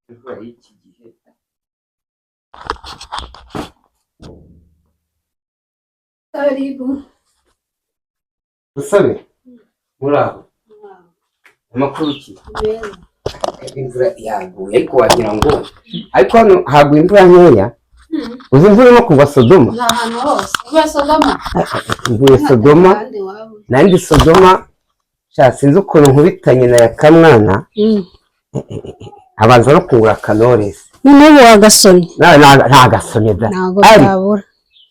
imvura y'iki gihe karibu usabe muraho amakuru ki imvura yaguye ariko wagira ngo ariko hano haguye imvura nkeya uzi imvura irimo kugwa Sodoma ahantu hose uvuye Sodoma mvuye Sodoma nandi Sodoma sinzi ukuntu nkubitanye na Yakamwana abanza no kungura Kanores n'ubu wagasomye nta gasomye da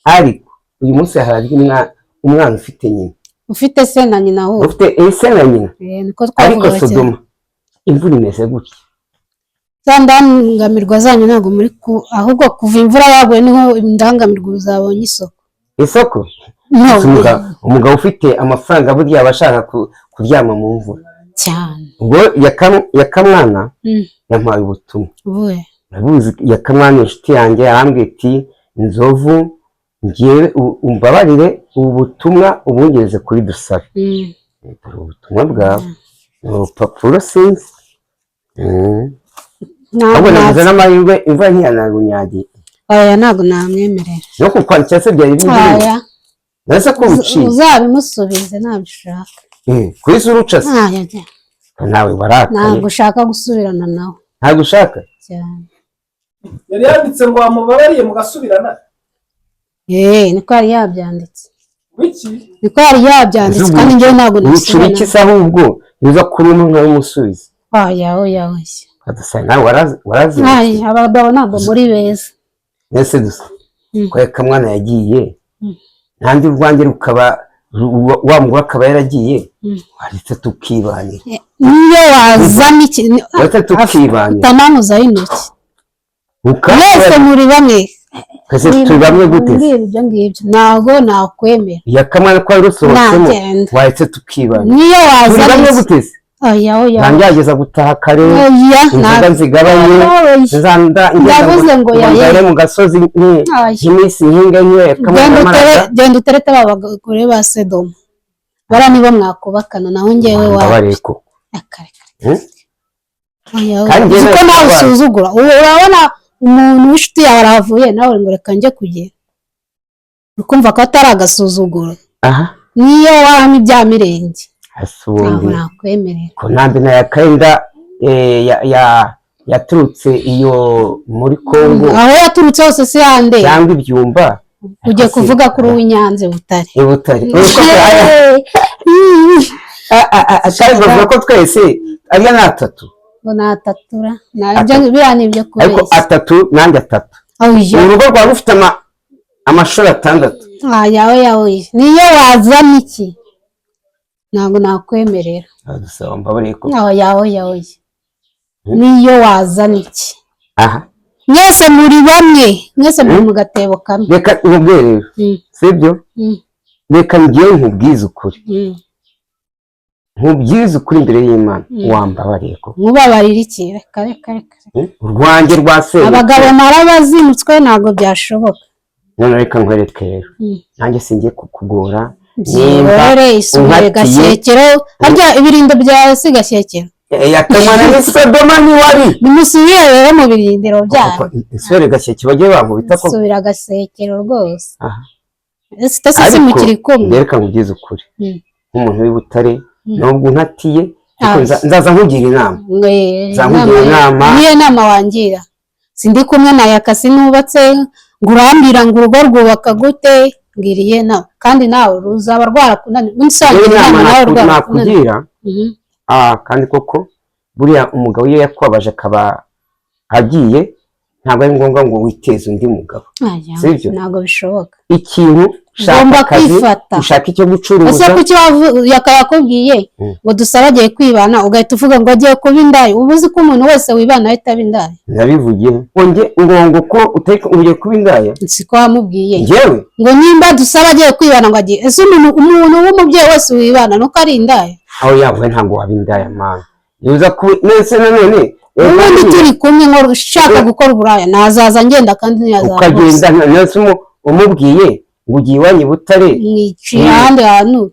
ariko uyu munsi hararya umwana ufite nyina ufite se na nyina wowe ufite se na nyina ariko Sodoma imvura imeze gutya zandangamirwa zanyu ntabwo muri ahubwo kuva imvura yaguye niho indangamirwa uzabonye isoko umugabo ufite amafaranga burya abashaka kuryama mu mvura cyane ubwo Yakamwana yampaye ubutumwa nabuzi Yakamwana inshuti yanjye arambwiye ati Nzovu ngiye umbabarire ubu butumwa ubungereze kuri Dusabe ubutumwa bwawe urupapuro sinzi ntabwo nabuze n'amahirwe imvura ntiyanarunyagiye oya ntabwo namwemerera no kukwandikira se byari biri nase ko uciye uzabimusubize nabishaka kuri uruca se nawe barakaye ntabwo ushaka gusubirana nawe ntabwo ushaka cyane yari yanditse ngo wamubabariye mugasubirana niko yari yabyanditse wiki niko yari yabyanditse kandi njyewe ntabwo nasubirana iki se ahubwo niza kuri umwe nkawe umusubize oya kadusanga nawe warazi abagabo ntabwo muri beza nese dusa ko Yakamwana yagiye nandi urwanjye rukaba wa mugore akaba yaragiye waretse tukibanira niyo wazana iki waretse tukibanira utanamuzaho intoki mwese muri bamwe kase turi bamwe gute ibyo ngibyo ntabwo nakwemera Yakamwana ko yarusohotsemo waretse tukibanira niyo wazana bamwe gute oya nangiyageza gutaha kare inzoga nzigabanye ndavuze ngo yaye mu gasozi nk'iminsi nkinga nke genda uterete babagore ba Sodoma bara nibo mwakubakana naho ngewe wabareko kandi ko nawe usuzugura urabona umuntu w'inshuti yawe aravuye nawe ngo reka njye kugera ukumva ko atari agasuzuguro niyo wahama ibya mirenge ntabwo nakwemerera ko ntambi na Yakenda yaturutse iyo muri Kongo aho yaturutse hose si hande cyangwa ibyumba ugiye kuvuga kuri uw'Inyanza Butare atari bavuga ko twese ariya ni atatu ngo ni atatura biriya ni ibyo kubeshya ariko atatu nanjye atatu urugo rwaba rufite amashuri 6 yawe niyo wazana iki ntabwo nakwemerera dusaba mbabare ko yawe niyo wazana iki mwese muri bamwe mwese muri mu gatebo kamwe reka ubwerero sibyo reka ngiye nkubwize ukuri nkubwize ukuri imbere y'Imana wambabariye ko mubabarira iki reka urwanjye rwa se abagabo narabazinutswe ntabwo byashoboka none reka nkwereke rero nanjye singiye kukugora byibore isubire Gashyekero harya ibirindo bya Gashyekero Yakamwana ni Sodoma ni wari nimusubire rero mu birindiro byayo isubire Gashyekero bagiye bamubita ko subira Gashyekero rwose sitasi mukiri kumwe reka nkubwize ukuri nk'umuntu w'Ibutare nubwo nkatiye nzaza nkugira inama niyo nama wangira sindi kumwe na Yakasi nubatse ngurambira ngo urugo rwubaka gute ngiriye nawe kandi nawe ruzaba rwarakunaniye unsangira inama nawe rwarakugira kandi koko buriya umugabo iyo yakwabaje akaba agiye ntabwo ari ngombwa ngo witeze undi mugabo sibyo ntabwo bishoboka ikintu ugomba kwifata ushaka icyo gucuruza ese kuki yakakubwiye ngo Dusabe agiye kwibana ugahita uvuga ngo agiye kuba indaya uba uzi ko umuntu wese wibana ahita aba indaya nabivugiye ngo ko ugiye kuba indaya siko wamubwiye njyewe ngo nimba Dusabe agiye kwibana ngo agiye ese umuntu w'umubyeyi wese wibana nuko ari indaya aho yavuye ntabwo waba indaya mana yuza ku nese none ubundi turi kumwe ngo ushaka gukora uburaya nazaza ngenda kandi ntiyazaza ukagenda nese umubwiye ngo ugiye iwanyu Butare mwicira ahandi hantu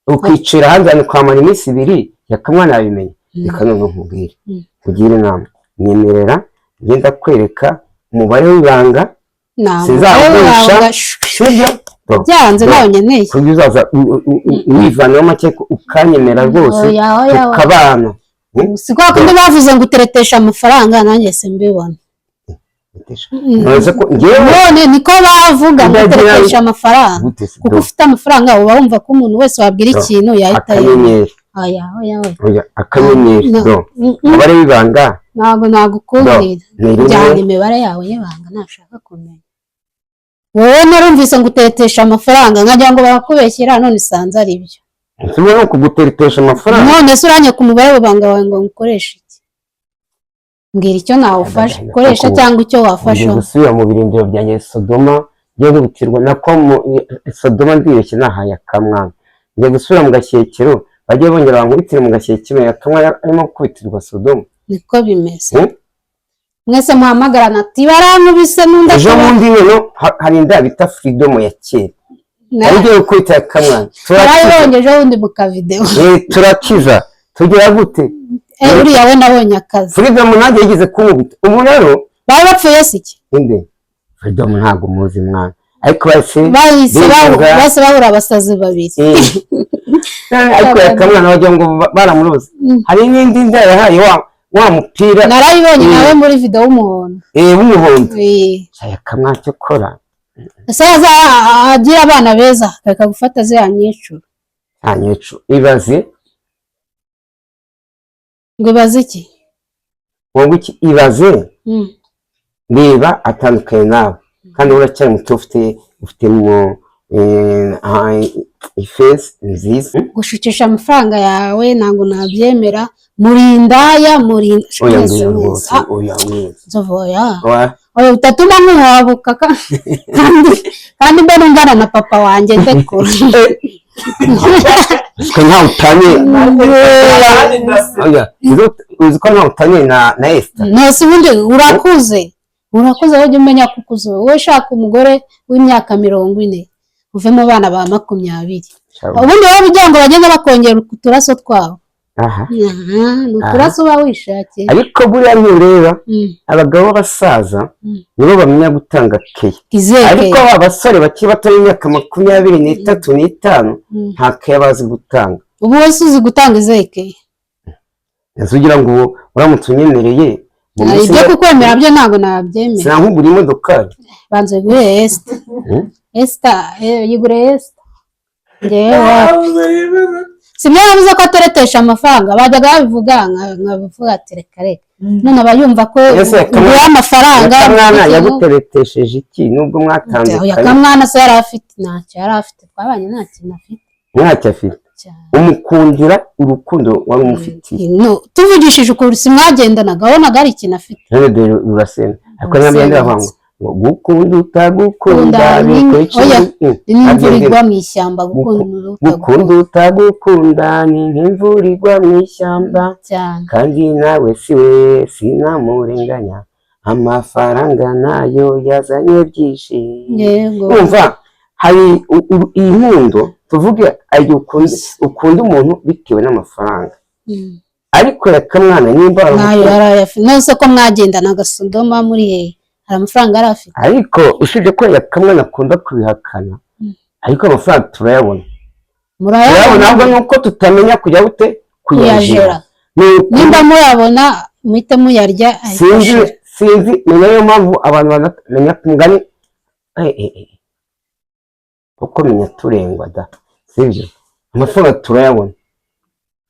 ukicira ahandi hantu kwamara iminsi 2 Yakamwana yabimenye reka none nkubwire kugira inama nyemerera ngenda kwereka umubare w'ibanga sizagusha sibyo byanze nawe nyeneye kuko uzaza wivanaho make ukanyemera rwose ukabana siko kundi bavuze ngo uteretesha amafaranga nanjye simbibona none niko bavuga ngo uteretesha amafaranga kuko ufite amafaranga uba wumva ko umuntu wese wabwira ikintu yahita oya akanyenyeri umubare w'ibanga ntabwo nagukundira ujyana imibare yawe y'ibanga ntashaka kumenya wowe narumvise ngo uteretesha amafaranga nkagira ngo bakubeshyira none isanze ari byo nsubira no kuguteretesha amafaranga none se uranye ku mubare w'ibanga wawe ngo ngukoreshe iki mbwira icyo nawufasha ukoresha cyangwa icyo wafasha gusubira mu birindiro byanjye Sodoma ngiye gubitirwa nako Sodoma ndibeshye nahaye akamwana ngiye gusubira mu gashyekero bagiye bongera bankubitire mu gashyekero yakamwana arimo gukubitirwa Sodoma niko bimeze mwese muhamagarana ati barankubise n'undi ejo bundi rero hari inda bita Freedom ya kera agiye gukubita akamwana turayibongeje bundi mu kavideo turakiza tugira gute uriya we nabonye akazi Freedom nanjye yigeze kumubita ubu rero bari bapfuye se iki inde Freedom ntabwo muzi mwana ariko base bahura abasazi babiri ariko akamwana wagira ngo baramuroze hari n'indi nda yahaye wa mupira narayibonye nawe muri video w'umuhondo w'umuhondo aya kamwana cyo kora saza agira abana beza kaka gufata zya nyecuru ibaze ngo ibaze iki wowe iki ibaze niba atandukanye nawe kandi uracyari muto ufite mu ifesi nziza gushukisha amafaranga yawe ntabwo nabyemera murindaya oya utatuma nkuhabuka kandi mbona ungana na papa wanjye ndekura nta utanye uzi ko nta utanye na Esther nose ubundi urakuze wajya umenya ko ukuze wowe shaka umugore w'imyaka 40 uvemo abana ba 20 ubundi wowe ugira ngo bagende bakongera uturaso twabo uturaso uba wishakiye ariko buriya ntureba abagabo b'abasaza nibo bamenya gutanga keya ariko abasore bakiri bato y'imyaka 23 n'itanu nta keya bazi gutanga ubu wese uzi gutanga izeke ugira ngo uramutse unyemereye ibyo kukwemera byo ntabwo nabyemera sinankugura imodokari banze guhe Esther yigure Esther simwe yavuze ko ateretesha amafaranga bajyaga babivuga nkabivuga ati reka none abayumva ko nguha amafaranga akamwana yaguteretesheje iki nubwo mwatandukanye akamwana se yari afite ntacyo yari afite twabanye nta kintu afite ntacyo afite umukundira urukundo wari umufitiye tuvugishije ukuri simwagendanaga wabonaga hari ikintu afite none dore urasena ariko nyamwenda bavuga ngo gukunda utagukunda n'imvura igwa mu ishyamba gukunda utagukunda ni nk'imvura igwa mu ishyamba kandi nawe siwe sinamurenganya amafaranga nayo yazanye byinshi umva hari iyi nkundo tuvuge ayo ukunda umuntu bitewe n'amafaranga ariko yakamwana nimba nayo yarayafite nose ko mwagendanaga Sodoma muri hehe hari amafaranga yari afite ariko usibye ko yakamwana akunda kubihakana ariko amafaranga turayabona ahubwo nuko tutamenya kujya gute kuyajera nimba muyabona muhite muyarya sinzi ni nayo mpamvu abantu banamenya kumugani uko menya turengwa da sibyo amafaranga turayabona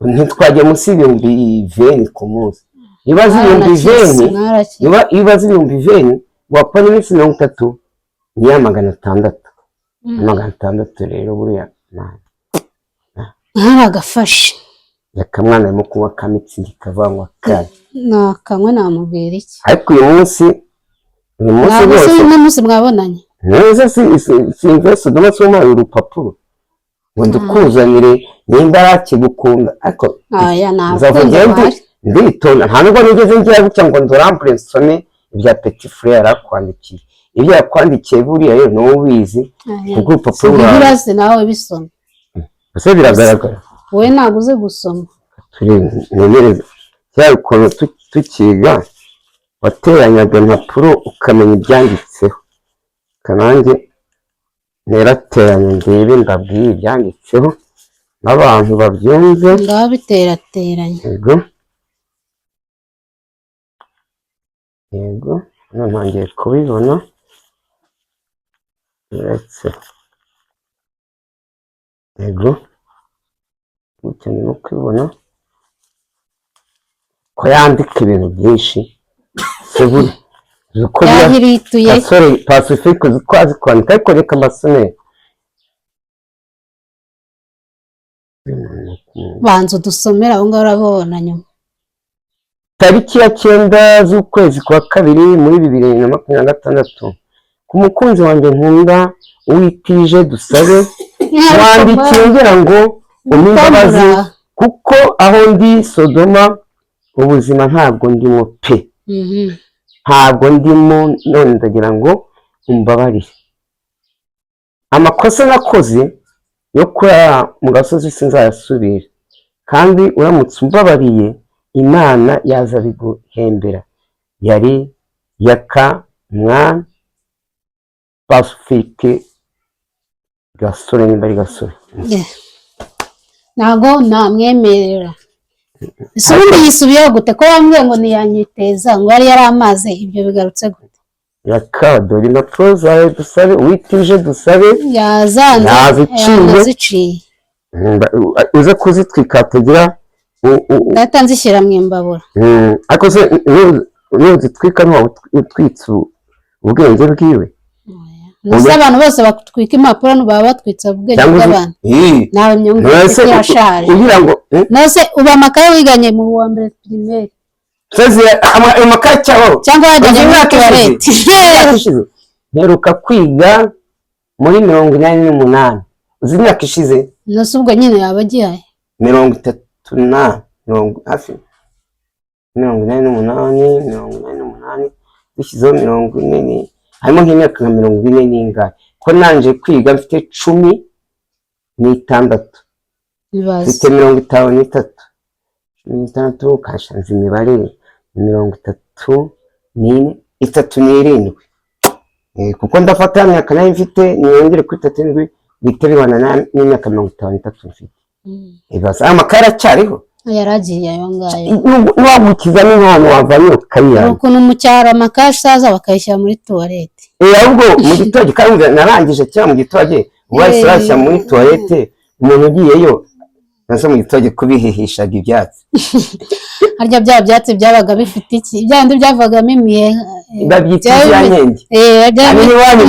ntitwajya munsi y'ibihumbi 20 ku munsi ibaze ibihumbi 20 wakora iminsi 30 ni 600 rero buriya ntaragafashe yakamwana arimo kunywa kamitsingi kavanywa kare nakanywe namubwira iki ariko uyu munsi rwose mwabonanye neza si Sodoma somaye urupapuro ngo ndukuzanire nimba yakigukunda ariko nditonda nta nubwo nigeze ngira gutya ngo ndorampure nsome ibya Petit Frere yarakwandikiye ibyo yakwandikiye buriya rero ni ubizi kuko urupapuro urazi nawe bisoma ese biragaragara wowe ntabwo uzi gusoma nemereza cyari ukuntu tukiga wateranyaga impapuro ukamenya ibyanditseho, kanange nterateranye ndebe mbabwiye ibyanditseho n'abantu babyumve. ngaho biterateranye. Yego yego, hano ntangiye kubibona uretse. Yego gutya ndimo kubibona ko yandika ibintu byinshi seburi uko yahirituye gasore Pacifique uzi ko azi kwandika ariko reka amasomero. banza udusomera aho ngaho urabona nyuma. Tariki ya 9 z'ukwezi kwa kabiri muri 2026 ku mukunzi wanjye nkunda Uwitije Dusabe wandikiye ngira ngo umimbabazi kuko aho ndi Sodoma ubuzima ntabwo ndimo pe. Ntabwo ndimo none ndagira ngo umbabarire amakosa nakoze yo kura mu gasozi sinzayasubira, kandi uramutse umbabariye Imana yaza biguhembera. Yari yaka mwana Pacifique gasore, nimba ari gasore ntabwo namwemerera. ese ubundi yisubiyeho gute ko bambwiye ngo ntiyanyiteza ngo yari yaramaze ibyo bigarutse gute? yaka dore impapuro zawe Dusabe Uwitije Dusabe yaziciye uze kuzitwika tugira data nzishyira mu imbabura. ariko se nuzitwika utwitse ubwenge bwiwe? Nose abantu bose batwika impapuro baba batwitse ubwenge bw'abantu. Nawe myumvise yashaje ugira ngo nose uba amakaye wiganye mu wa mbere primaire seze amakaye cyangwa wajyanye muri toilette. Mperuka kwiga muri 88 uzi imyaka ishize. Nose ubwo nyine yaba agiye 30 hafi 88 bishyizeho 40 harimo nk'imyaka nka 40 n'ingahe ko nanje kwiga mfite 16 mfite 53 kashanze imibare 33 kuko ndafata imyaka nayo mfite niyongere kuri 37 bite bibana n'imyaka 53 mfite. Ibasa amakara cyariho yaragiye ayo ngayo n'uwagukiza n'inkono wavanye ukayira ukuntu mu cyaro amakashi saza bakayishyira muri toilette. Ahubwo mu gitoge kandi narangije cyangwa mu gitoge wahise urashya muri toilette umuntu ugiyeyo nase mu gitoge kubihihishaga ibyatsi. Harya bya byatsi byabaga bifite iki byandi byavagamo imiye ndabyita byanyenge ni wanyu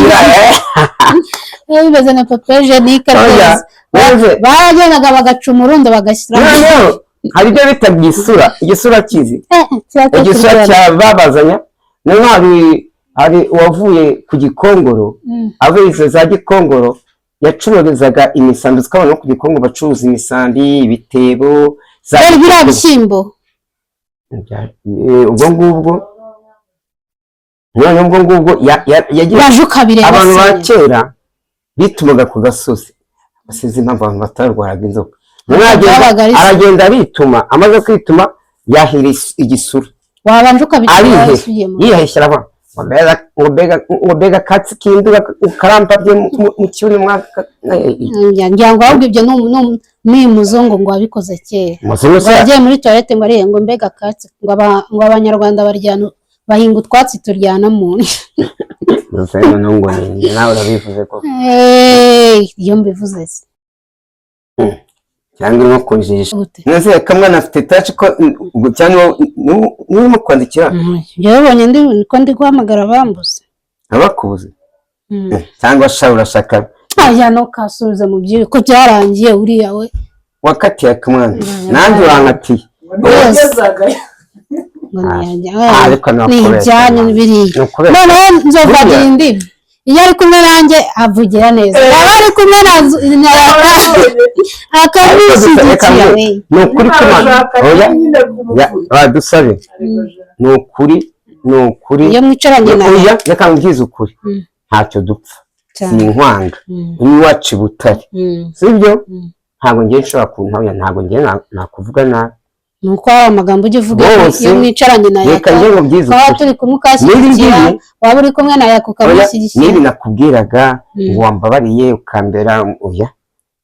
bimeze na papier hygienique baragendaga bagaca umurundo bagashyira hari ibyo bita igisura kizi igisura cyababazanya none hari uwavuye ku Gikongoro avuye za Gikongoro yacururizaga imisambi tukabona ku Gikongoro bacuruza imisambi ibitebo za biriya bishyimbo ubwo yagiye abantu ba kera bitumaga ku gasozi basize impamvu abantu batarwaraga inzoka. Aragenda arituma amaze kwituma yahira igisura wabanje ukabitira yiheshyira ngo bega katsi kinduka ukarambabye mu kibuno mwaka ngira ngo ahubwo ibyo ni muzungu ngo wabikoze kera bagiye muri toilette ngo ariye ngo mbega katsi ngo abanyarwanda bahinga utwatsi turyana mu ngo nawe urabivuze ko iyo mbivuze se cyangwa urimo kunjijisha nese kamwana afite touch ko cyangwa n'urimo kwandikira yabonye ko ndi guhamagara bambuze abakubuze cyangwa sha urashaka aya no kasubiza mu byiri ko byarangiye uriya we wakatiye kamwana nandi wankatiye ariko ni ibyanya biriya noneho nzovagira indibi iyo ari kumwe nanjye avugira neza yaba ari kumwe na akabishyigikira ni ukuri Dusabe ni ukuri iyo mwicaranye nawe reka mbwize ukuri ntacyo dupfa si inkwanga iwacu i Butare sibyo ntabwo ngiye nshobora kuntabya ntabwo ngiye nakuvuga nabi nuko amagambo ujya uvuga iyo mwicaranye na reka njye ngo byize ukaba turi kumwe ukashyigikira waba uri kumwe na Yaka ukamushyigikira nibi nakubwiraga ngo wambabariye ukambera oya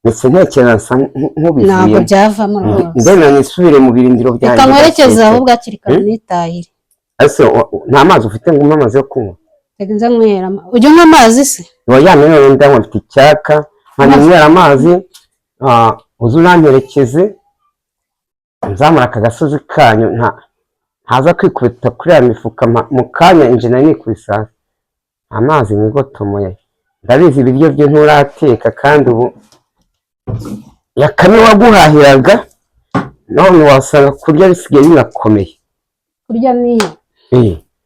ndetse ntekereza nk'ubivuye ntabwo byavamo rwose ndena nisubire mu birindiro byanjye ukamwerekeza ahubwo akiri kare nitahire ese nta mazi ufite ngo umpe amazi yo kunywa reka nza nywera ujya unywa amazi se oya none ndanywa mfite icyaka nkanywera amazi uzi unanyerekeze nzamura aka gasozi kanyu ntaza kwikubita kuri ya mifuka mu kanya nje nari nikubisa amazi mwigotomoye ndabizi ibiryo byo nturateka kandi ubu Yakame waguhahiraga none wasanga kurya bisigaye binakomeye kurya niyo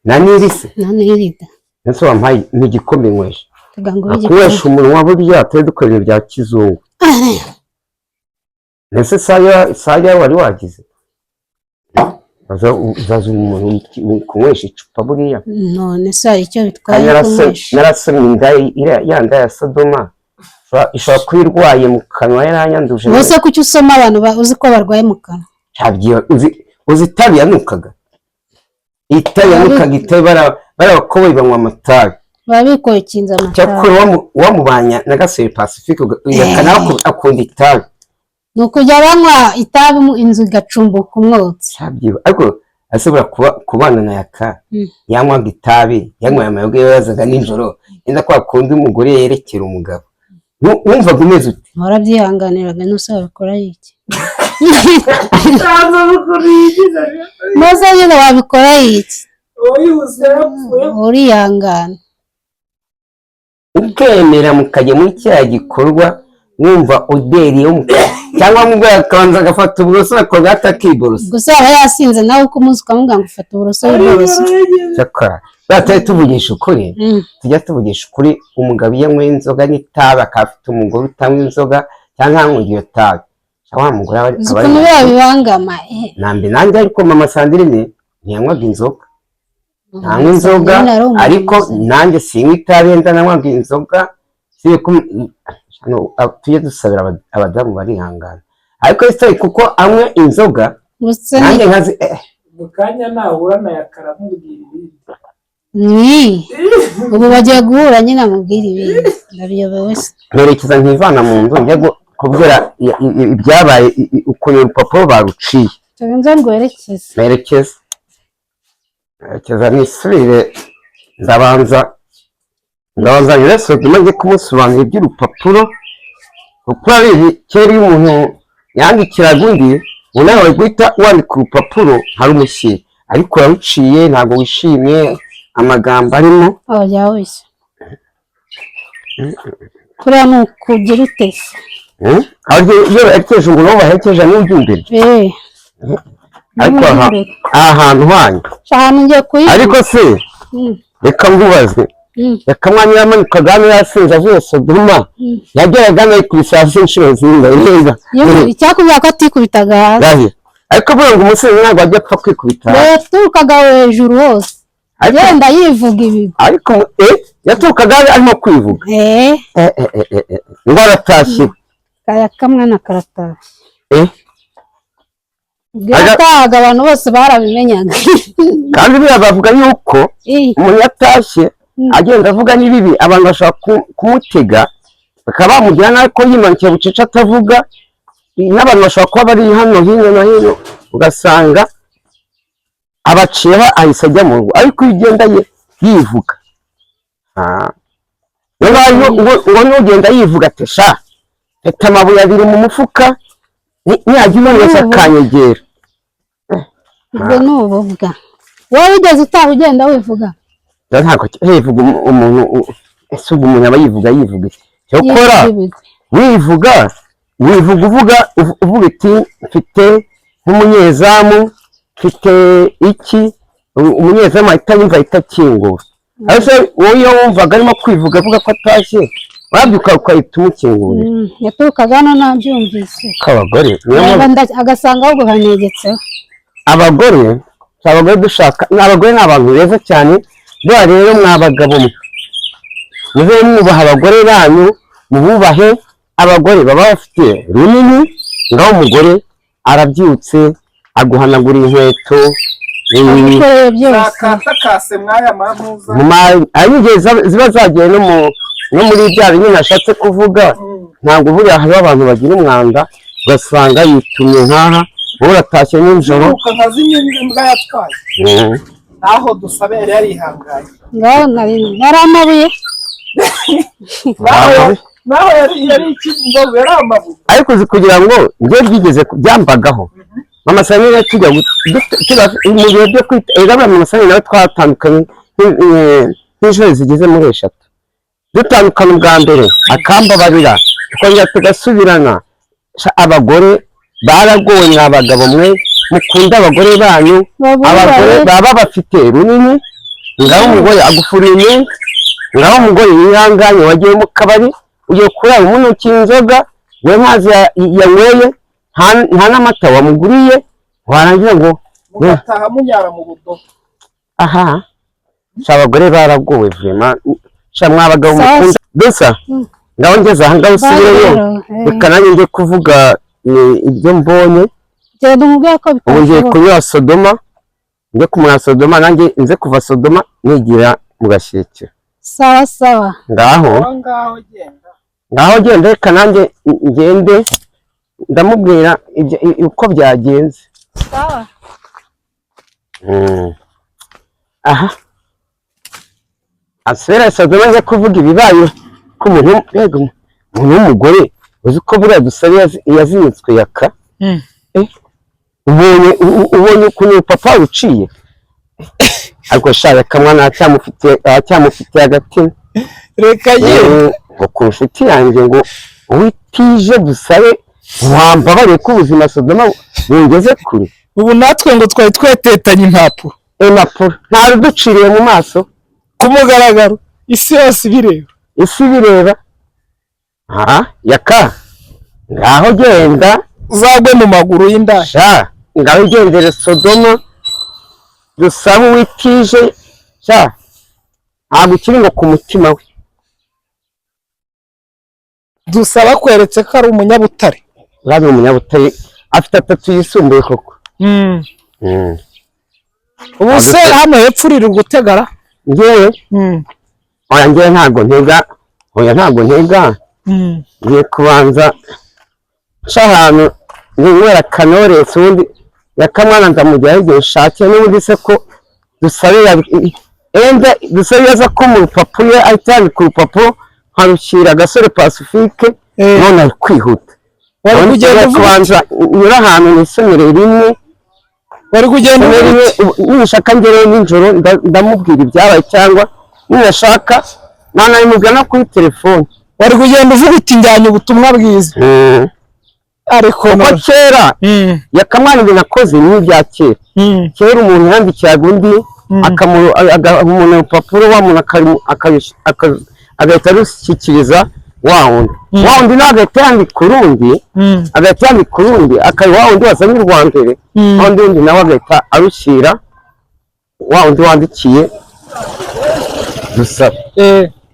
na nirisi na nirida nese wampaye n'igikombe nywesha tugango akwesha umunwa burya turi dukora ibintu bya kizungu nese saya wari wagize uzaza umuntu kunywesha icupa buriya none se hari icyo bitwaye kunywesha narasomye inda yanda ya Sodoma ishobora kuba irwaye mu kanwa yaranyanduje bose kuki usoma abantu uzi ko barwaye mu kanwa uzi itabi yanukaga itabi barabakoboyi banywa amatabi babikoye kinza amatabi cyakora wamubanya na Gasore Pacifique yakanaho akunda itabi ni ukujya banywa itabi inzu igacumbuka umwotsi ariko ashobora kubana na Yaka yanywaga itabi yanyweye amayoga yazaga nijoro yenda kwa kundi umugore yerekera umugabo wumvaga umeze ute warabyihanganiraga n'usaba bikora iki maze nyine wabikora iki urihangana ukemera mukajya muri cya gikorwa wumva oderi yo cyangwa mubwo akabanza agafata uburoso akogata akiborosa gusa aba yasinze nawe uko umunsi ukamubwira ngo ufata uburoso w'iboroso cyakora batari tuvugisha ukuri tujya tuvugisha ukuri umugabo iyo anywa inzoga n'itabi akafite umugore utanywa inzoga cyangwa anywa iyo tabi wa mugore aba ukuntu bibangama nambe nanjye ariko mama Sandrine ntiyanywaga inzoga ntanywa inzoga ariko nanjye sinywa itabi wenda nanywaga inzoga tujye dusabira abadamu barihangana ariko ese kuko anywa inzoga nanjye nkazi mu kanya nahura na Yaka aramubwira ibindi ubu bagiye guhura nyine amubwira ibindi ndabiyobewe se mperekeza nkivana mu nzu njya kubwira ibyabaye ukuntu urupapuro baruciye nza ngwerekeze merekeza nisubire ndabanza nyine Sodoma njye kumusobanurira iby'urupapuro kuko urabizi kera iyo umuntu yandikiraga undi nawe wari guhita wandika urupapuro hari umushyira ariko yaruciye ntabwo wishimye amagambo arimo oya wese kuriya ni ukugira utese iyo baherekeje umuntu wo baherekeje n'ujya imbere ariko aha hantu hanyu ngiye kuyivuga ariko se reka ngubaze reka mwanya yamanukaga hano yasinze avuye Sodoma yageraga hano yikubise hasi inshuro zingahe icyakubwira ko atikubitaga hasi ariko buriya ngo umusinzi ntabwo ajya apfa kwikubita hasi yaturukaga hejuru hose agenda yivuga ibigwi ariko yaturukaga arimo kwivuga ngo aratashye akamwana karatashye bwatahaga abantu bose barabimenyaga kandi buriya bavuga yuko umuntu yatashye agenda avuga n'ibibi abantu bashobora kumutega bakaba bamugira nabi ko yimanukiye bucece atavuga n'abantu bashobora kuba bari hano hino no hino ugasanga abaciyeho ahise ajya mu rugo ariko iyo ugenda yivuga ngo n'ugenda yivuga ati sha mfite amabuye abiri mu mufuka ntiyagira umuntu wese akanyegera ubwo ni ububwa wowe ugeze utaha ugenda wivuga ntabwo hivuga umuntu ese ubwo umuntu aba yivuga cyokora wivuga uvuga iti mfite nk'umunyezamu mfite iki umunyezamu ahita yumva ahita akingura ariko wowe iyo wumvaga arimo kwivuga avuga ko atashye wabyuka ukahita umukingurira yaturukaga hano nabyumvise k'abagore agasanga ahubwo hanegetseho abagore dushaka abagore ni abantu beza cyane buriya rero mwabagabo muze mwubaha abagore banyu mububahe abagore baba bafite runini ngaho umugore arabyutse aguhanagura inkweto abikoreye byose zakatakase mwaya mamuza igihe ziba zagiye no muri bya bintu nashatse kuvuga ntabwo buriya hariho abantu bagira umwanda ugasanga yitumye nkaha wowe uratashye nijoro nka zimwe imbwa yatwaye naho dusabe yari yarihanganye ngaho yari amabuye naho yari ikindobo yari amabuye ariko uzi kugira ngo njye byigeze byambagaho mama Sanire tujya mu bihe byo kwita egabura mama Sanire nawe twatandukanye n'inshuro zigeze muri 3 dutandukana ubwa mbere akambabarira twongera tugasubirana abagore baragowe n'abagabo mwe mukunda abagore banyu abagore baba bafite runini ngaho umugore agufuriye ngaho umugore yihanganye wagiye mu kabari ugiye kurara umuntu cy'inzoga we mazi yanyweye nta n'amata wamuguriye warangira ngo mugataha munyara mu budo aha abagore baragowe vraiment mwabagabo mukunda gusa ngaho ngeze aha ngaho usubireyo reka nanjye njye kuvuga ibyo mbonye ubu ngiye kunyura Sodoma njye kumura Sodoma nanjye nze kuva Sodoma nigira mu Gashyekero sawa ngaho genda reka nanjye ngende ndamubwira uko byagenze aha asera Sodoma nje kuvuga ibibaye ko umuntu w'umugore uzi ko buriya dusabe yazinitswe yaka ubonye ukuntu papa uciye ariko shaka kamwana acyamufitiye agatima reka yewe ku nshuti yanjye ngo witije dusabe wambabariye ko ubuzima Sodoma bungeze kure ubu natwe ngo twari twetetanye impapuro nta ruduciriye mu maso ku mugaragaro isi yose ibireba yaka ngaho genda uzagwe mu maguru y'indasha ngaho ugendere Sodoma dusaba uwitije ntabwo ukiri ngo ku mutima we dusaba kweretse ko ari umunyabutare ari umunyabutare afite 3 yisumbuye koko ubu se hano hepfo uri gutegara ngewe ngewe ntabwo ntega ngiye kubanza ahantu ninywera Knowless ubundi yakamwana ndamujyaho igihe nshakiye n'ubundi se ko dusabira aza ko mu rupapuro ahita yandika urupapuro nkarushyira Gasore Pacifique none ari kwihuta wari kugenda kubanza nyura ahantu nisomere rimwe wari kugenda nishaka ngere nijoro ndamubwira ibyabaye cyangwa nashaka nanabimubwira kuri telefone wari kugenda uvuga uti njyanye ubutumwa bwiza ariko kera yakamwana ibintu akoze n'ibya kera umuntu yandikiraga undi umuntu urupapuro agahita arushyikiriza wa wundi nawe agahita yandika urundi wa wundi wazanye urwa mbere wa wundi nawe agahita arushyira wa wundi wandikiye dusaba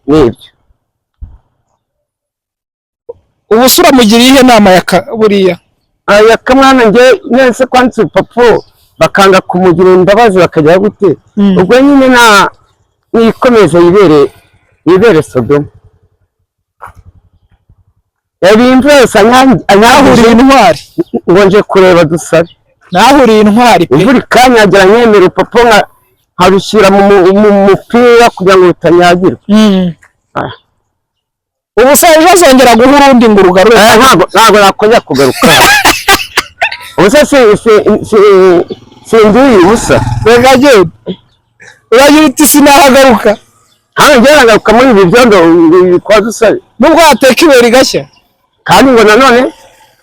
n'ibyo ubu sura mugiriye ihe nama buriya yakamwana njye nese kwanditse urupapuro bakanga kumugira imbabazi bakajya gute ubwo nyine nikomeza yibere Sodoma yabimve yose nahuriye intwari ngo nje kureba dusabe nahuriye intwari pe imvura ikanyagira nyemera urupapuro nkarushyira mu mupira kugira ngo rutanyagirwa ubu se uzongera guha urundi ngo urugarure ntabwo nakongera kugaruka ubu se sinduye ubusa reka genda uragira uti sinahagaruka hano njyewe nagaruka muri ibi byondo kwa dusabe nubwo hateka ibuye rigashya kandi ngo nanone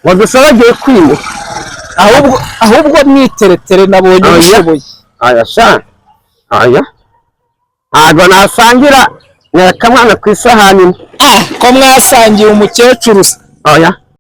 ngo dusabe agiye kwimuka ahubwo mwiteretere nabonye bishoboye ntabwo nasangira nyakamwana ku isahani ko mwasangiye umukecuru se